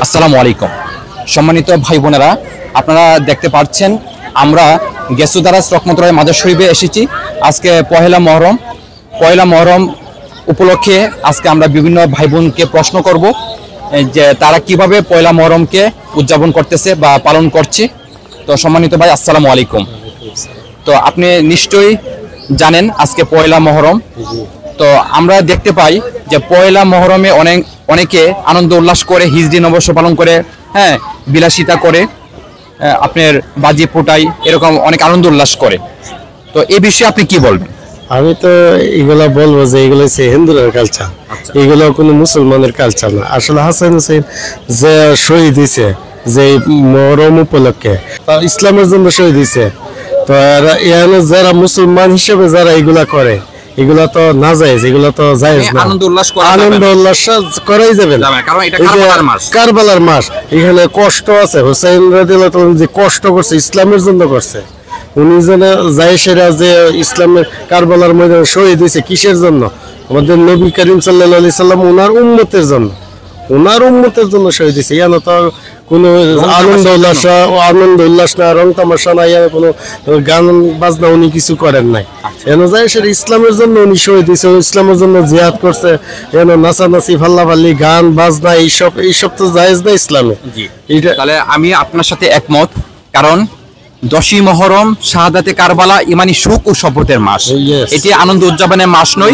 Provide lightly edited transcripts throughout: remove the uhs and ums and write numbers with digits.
আসসালামু আলাইকুম সম্মানিত ভাই বোনেরা, আপনারা দেখতে পাচ্ছেন আমরা গেসুদারাস রহমতুল্লাহ মাজার শরীফে এসেছি। আজকে পহেলা মহরম উপলক্ষে আজকে আমরা বিভিন্ন ভাই বোনকে প্রশ্ন করব যে তারা কিভাবে পয়লা মহরমকে উদযাপন করতেছে বা পালন করছে। তো সম্মানিত ভাই, আসসালামু আলাইকুম। তো আপনি নিশ্চয়ই জানেন আজকে পয়লা মহরম। তো আমরা দেখতে পাই যে পয়লা মহরমে অনেকে আনন্দ উল্লাস করে, হিজরি নববর্ষ পালন করে, হ্যাঁ, বিলাসিতা করে, আপনার বাজি পোটাই, এরকম অনেক আনন্দ উল্লাস করে। তো এই বিষয়ে আপনি কি বলবেন? আমি তো এগুলা বলবো যে এগুলো হচ্ছে হিন্দুদের কালচার, এগুলো কোনো মুসলমানের কালচার না। আসলে হাসান হোসেন যে শহীদ হয়েছে যে মহরম উপলক্ষে, ইসলামের জন্য শহীদ হয়েছে। তো যারা মুসলমান হিসেবে যারা এগুলা করে, এগুলা তো না জায়েজ, এগুলা তো জায়েজ না। আনন্দ উল্লাস করাই যাবে না, কারণ এটা কারবালার মাস। এখানে কষ্ট আছে। হোসেন রাদিয়াল্লাহু তাআলা যে কষ্ট করছে ইসলামের জন্য করছে, উনি যেন জায়েশেরা যে ইসলামের কারবালার ময়দানে শহীদ হয়েছে কিসের জন্য? আমাদের নবী করিম সাল্লাল্লাহু আলাইহি সাল্লাম ওনার উম্মতের জন্য শহীদ হয়েছে। ইয়ান তো কোনো আনন্দ উল্লাস না, রং তামাশা না, ইয়ান কোনো গান বাজনা উনি কিছু করেন নাই। এন জায়েশের ইসলামের জন্য উনি শহীদ হয়েছে, ইসলামের জন্য জিহাদ করছে। এন নাচানাচি, ফাল্লাফাল্লি, গান বাজনা এইসব তো জায়েজ না ইসলামে। তাহলে আমি আপনার সাথে একমত, কারণ 10ই মহরম শাহাদাতে কারবালা ইমানি সুখ ও শপথের মাস। এটি আনন্দ উদযাপনের মাস নয়।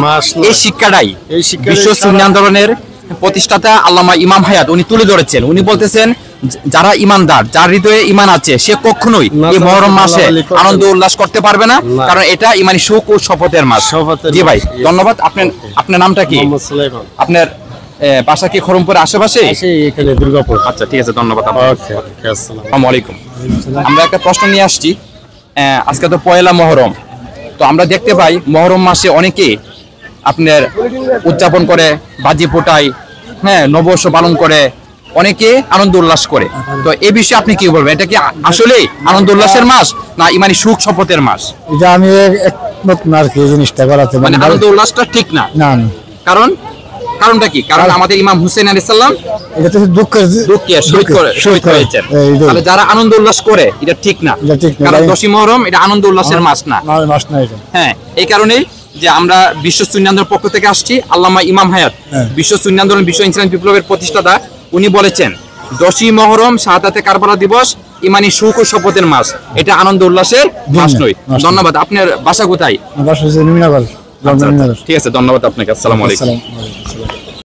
এই শিক্ষাটাই বিশ্ব সুন্নি আন্দোলনের প্রতিষ্ঠাতা আল্লামা ইমাম হায়াত উনি তুলে ধরেছেন। উনি বলতেছেন, যারা ইমানদার, যার হৃদয়ে ইমান আছে, সে কখনোই এই মহরম মাসে আনন্দ উল্লাস করতে পারবে না, কারণ এটা ইমানি সুখ ও শপথের মাস। জি ভাই, ধন্যবাদ। আপনার নামটা কি? আপনার বাসা কি খরমপুরের আশেপাশে? এখানে দুর্গাপুর। আচ্ছা, ঠিক আছে, ধন্যবাদ। আসসালামু আলাইকুম। আমরা একটা প্রশ্ন নিয়ে আসছি। আজকে তো পয়লা মহরম। তো আমরা দেখতে পাই মহরম মাসে অনেকে আপনার উদযাপন করে, বাজি ফোটায়, হ্যাঁ, নববর্ষ পালন করে, অনেকে আনন্দ উল্লাস করে। তো এই বিষয়ে আপনি কি বলবেন? এটা কি আসলে আনন্দ উল্লাসের মাস না ইমানি সুখ শপথের মাস? এটা আমি একমত না আর কি, জিনিসটা করাতে মানে আনন্দ উল্লাসটা ঠিক না। কারণটা কি? কারণ আমাদের ইমাম হুসেন আলাইহিস সালাম এটা তো দুঃখে শহীদ হয়েছেন। তাহলে যারা আনন্দ উল্লাস করে এটা ঠিক না, কারণ 10ই মহরম এটা আনন্দ উল্লাসের মাস না। হ্যাঁ, এই কারণেই যে আমরা বিশ্ব সুন্নি আন্দোলনের পক্ষ থেকে আসছি। আল্লামা ইমাম হায়াত, বিশ্ব সুন্নি আন্দোলন, বিশ্ব ইসলামী বিপ্লবের প্রতিষ্ঠাতা, উনি বলেছেন 10ই মহরম শাহাদাতে কারবালা দিবস ইমানি সুখ ও শপথের মাস, এটা আনন্দ উল্লাসের মাস নয়। ধন্যবাদ। আপনার বাসা কোথায়? ঠিক আছে, ধন্যবাদ আপনাকে। আসসালামু আলাইকুম।